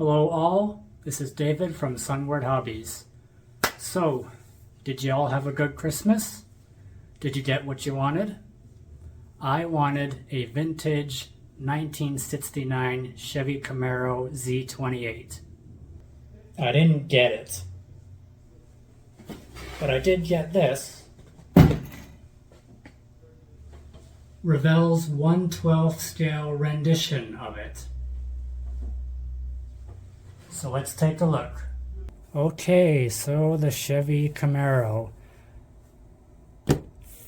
Hello all, this is David from Sunward Hobbies. So, did you all have a good Christmas? Did you get what you wanted? I wanted a vintage 1969 Chevy Camaro Z28. I didn't get it, but I did get this. Revell's 1/12 scale rendition of it. So let's take a look. Okay, so the Chevy Camaro.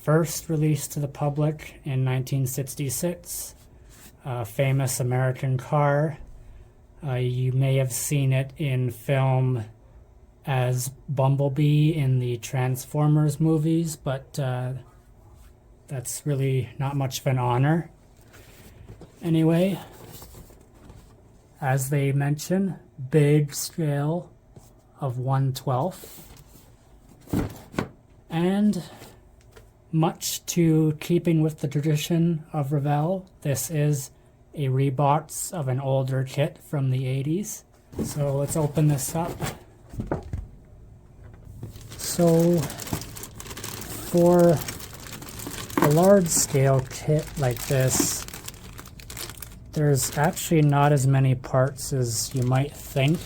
First released to the public in 1966. A famous American car. You may have seen it in film as Bumblebee in the Transformers movies, but that's really not much of an honor. Anyway, as they mention, big scale of 1/12, and much to keeping with the tradition of Revell, this is a rebox of an older kit from the 80s. So let's open this up. So for a large scale kit like this, there's actually not as many parts as you might think.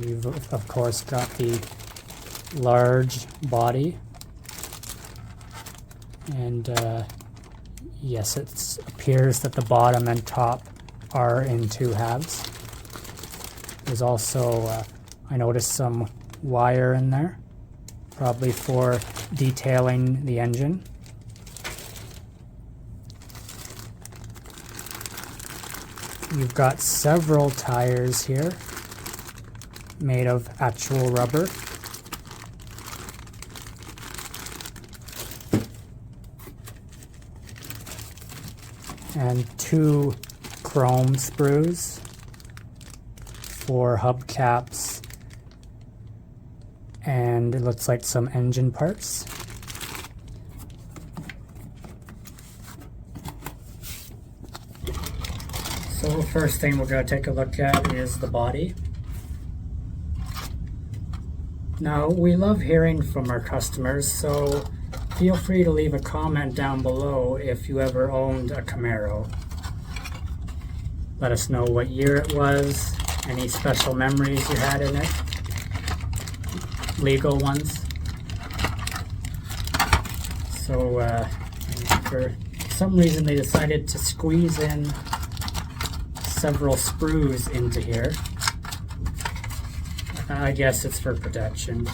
You've of course got the large body, and yes, it appears that the bottom and top are in two halves. There's also, I noticed some wire in there, probably for detailing the engine. You've got several tires here made of actual rubber. And two chrome sprues for hubcaps, and it looks like some engine parts. So first thing we're going to take a look at is the body. Now, we love hearing from our customers, so feel free to leave a comment down below if you ever owned a Camaro. Let us know what year it was, any special memories you had in it, legal ones. So for some reason they decided to squeeze in several sprues into here. I guess it's for protection.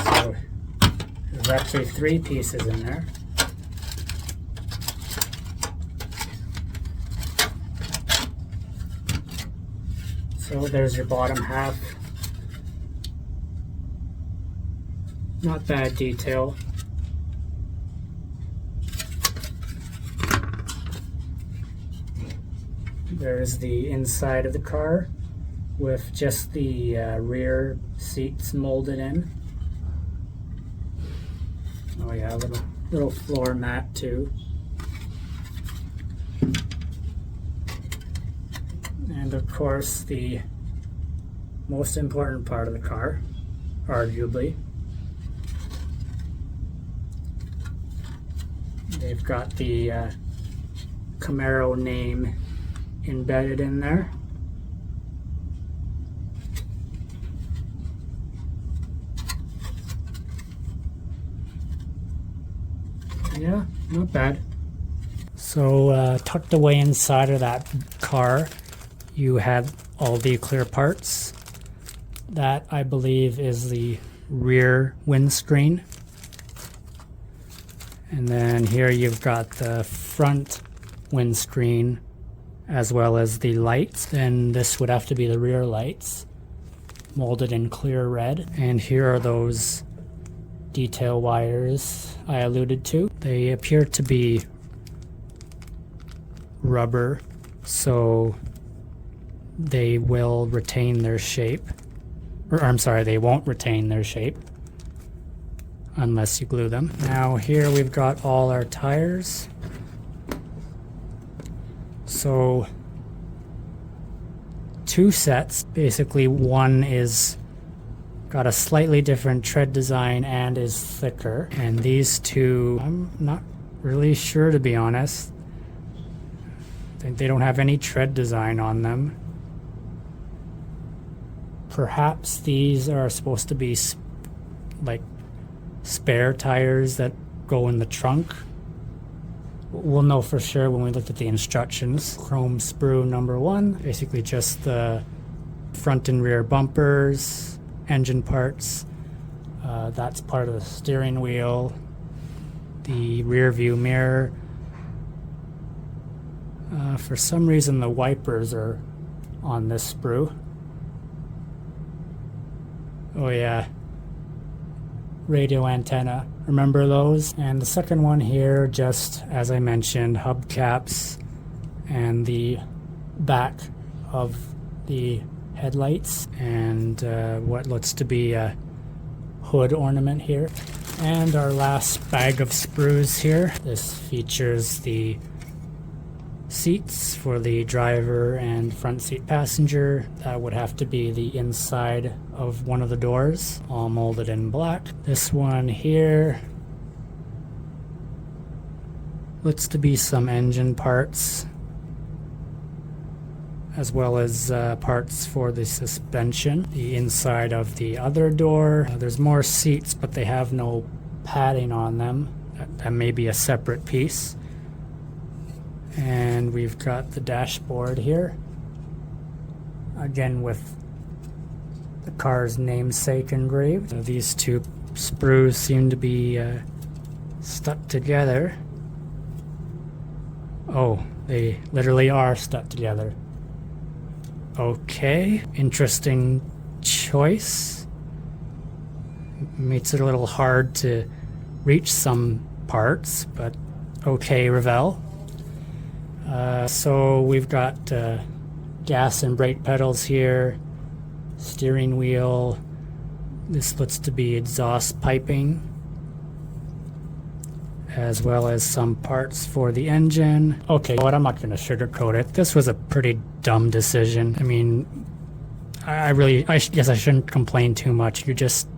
So there's actually 3 pieces in there. So there's your bottom half. Not bad detail. There's the inside of the car with just the rear seats molded in. Oh yeah, a little floor mat too. And of course the most important part of the car, arguably. They've got the Camaro name embedded in there. Yeah, not bad. So tucked away inside of that car, you have all the clear parts. That, I believe, is the rear windscreen. And then here you've got the front windscreen as well as the lights. And this would have to be the rear lights, molded in clear red. And here are those detail wires I alluded to. They appear to be rubber so they will retain their shape. Or I'm sorry, they won't retain their shape unless you glue them. Now here we've got all our tires. So 2 sets. Basically one is got a slightly different tread design and is thicker. And these two, I'm not really sure, to be honest. I think they don't have any tread design on them. Perhaps these are supposed to be like spare tires that go in the trunk. We'll know for sure when we look at the instructions. Chrome sprue number 1, basically just the front and rear bumpers, engine parts. That's part of the steering wheel, the rear view mirror. For some reason the wipers are on this sprue. Oh yeah, radio antenna, remember those? And the second one here, just as I mentioned, hubcaps and the back of the headlights, and what looks to be a hood ornament here. And our last bag of sprues here. This features the seats for the driver and front seat passenger. That would have to be the inside of one of the doors, all molded in black. This one here looks to be some engine parts, as well as parts for the suspension. The inside of the other door, there's more seats, but they have no padding on them. That may be a separate piece. And we've got the dashboard here, again with the car's namesake engraved. These two sprues seem to be stuck together. Oh, they literally are stuck together. Okay, interesting choice. Makes it a little hard to reach some parts, but okay, Revell. So we've got gas and brake pedals here, steering wheel. This looks to be exhaust piping, as well as some parts for the engine. Okay, what, I'm not going to sugarcoat it. This was a pretty dumb decision. I mean, I guess I shouldn't complain too much. You just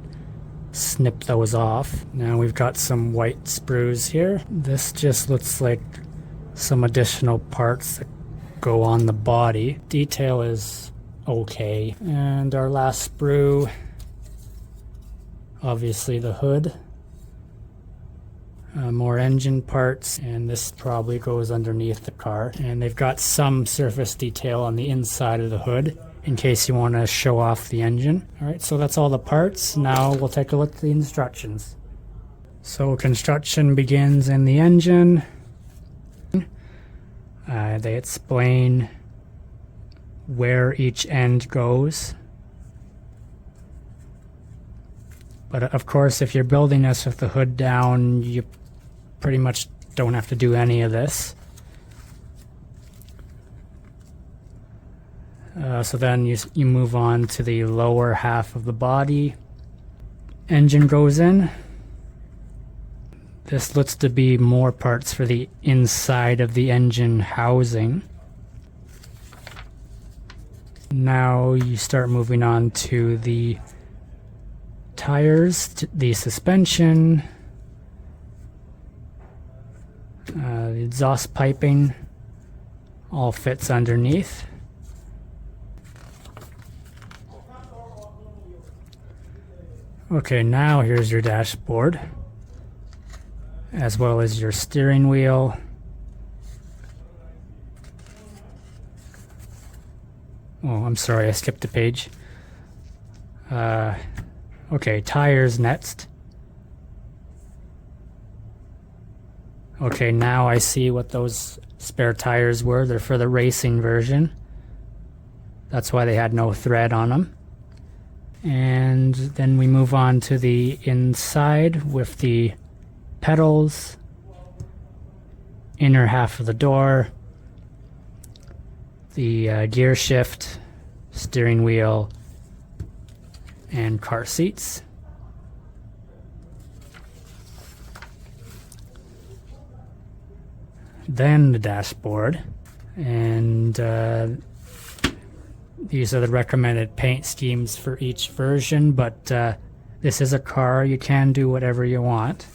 snip those off. Now we've got some white sprues here. This just looks like some additional parts that go on the body. Detail is okay. And our last sprue, obviously the hood. More engine parts, and this probably goes underneath the car. And they've got some surface detail on the inside of the hood in case you want to show off the engine. Alright, so that's all the parts. Now we'll take a look at the instructions. So construction begins in the engine. They explain where each end goes. But of course, if you're building this with the hood down, you pretty much don't have to do any of this. So then you move on to the lower half of the body. Engine goes in. This looks to be more parts for the inside of the engine housing. Now you start moving on to the tires, the suspension, the exhaust piping, all fits underneath. Okay, now here's your dashboard, as well as your steering wheel. Oh, I'm sorry, I skipped a page. Okay, tires next. Okay, now I see what those spare tires were. They're for the racing version. That's why they had no thread on them. And then we move on to the inside with the pedals, inner half of the door, the gear shift, steering wheel, and car seats. Then the dashboard, and these are the recommended paint schemes for each version, but this is a car, you can do whatever you want.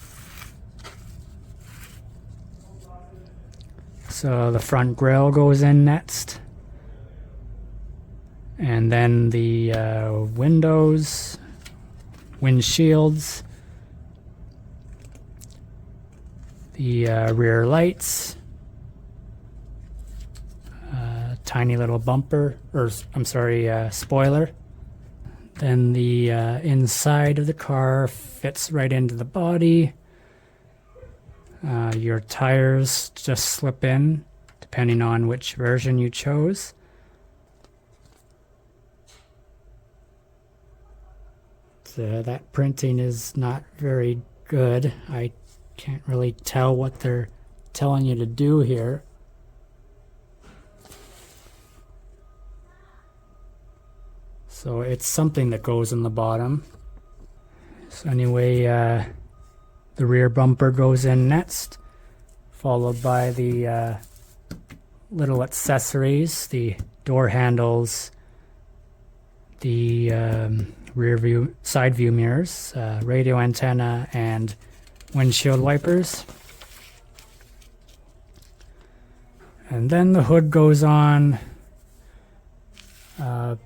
So the front grille goes in next, and then the windows, windshields, the rear lights, tiny little bumper, or I'm sorry, spoiler. Then the inside of the car fits right into the body. Your tires just slip in depending on which version you chose. So that printing is not very good. I can't really tell what they're telling you to do here. So it's something that goes in the bottom. So anyway, the rear bumper goes in next, followed by the little accessories, the door handles, the rear view, side view mirrors, radio antenna, and windshield wipers. And then the hood goes on,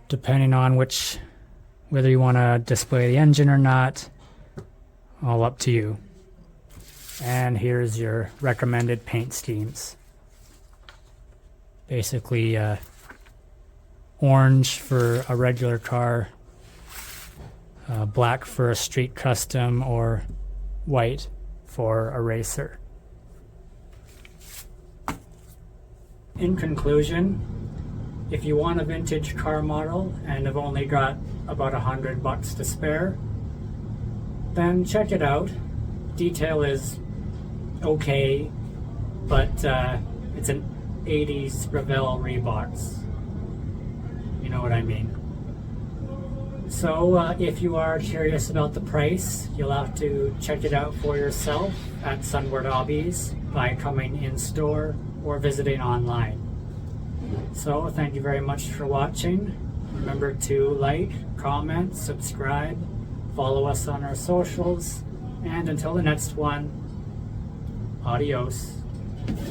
depending on whether you want to display the engine or not, all up to you. And here's your recommended paint schemes. Basically, orange for a regular car, black for a street custom, or white for a racer. In conclusion, if you want a vintage car model and have only got about $100 to spare, then check it out. Detail is okay, but it's an 80s Revell Reeboks. You know what I mean. So if you are curious about the price, you'll have to check it out for yourself at Sunward Hobbies by coming in store or visiting online. So thank you very much for watching. Remember to like, comment, subscribe, follow us on our socials, and until the next one, adios.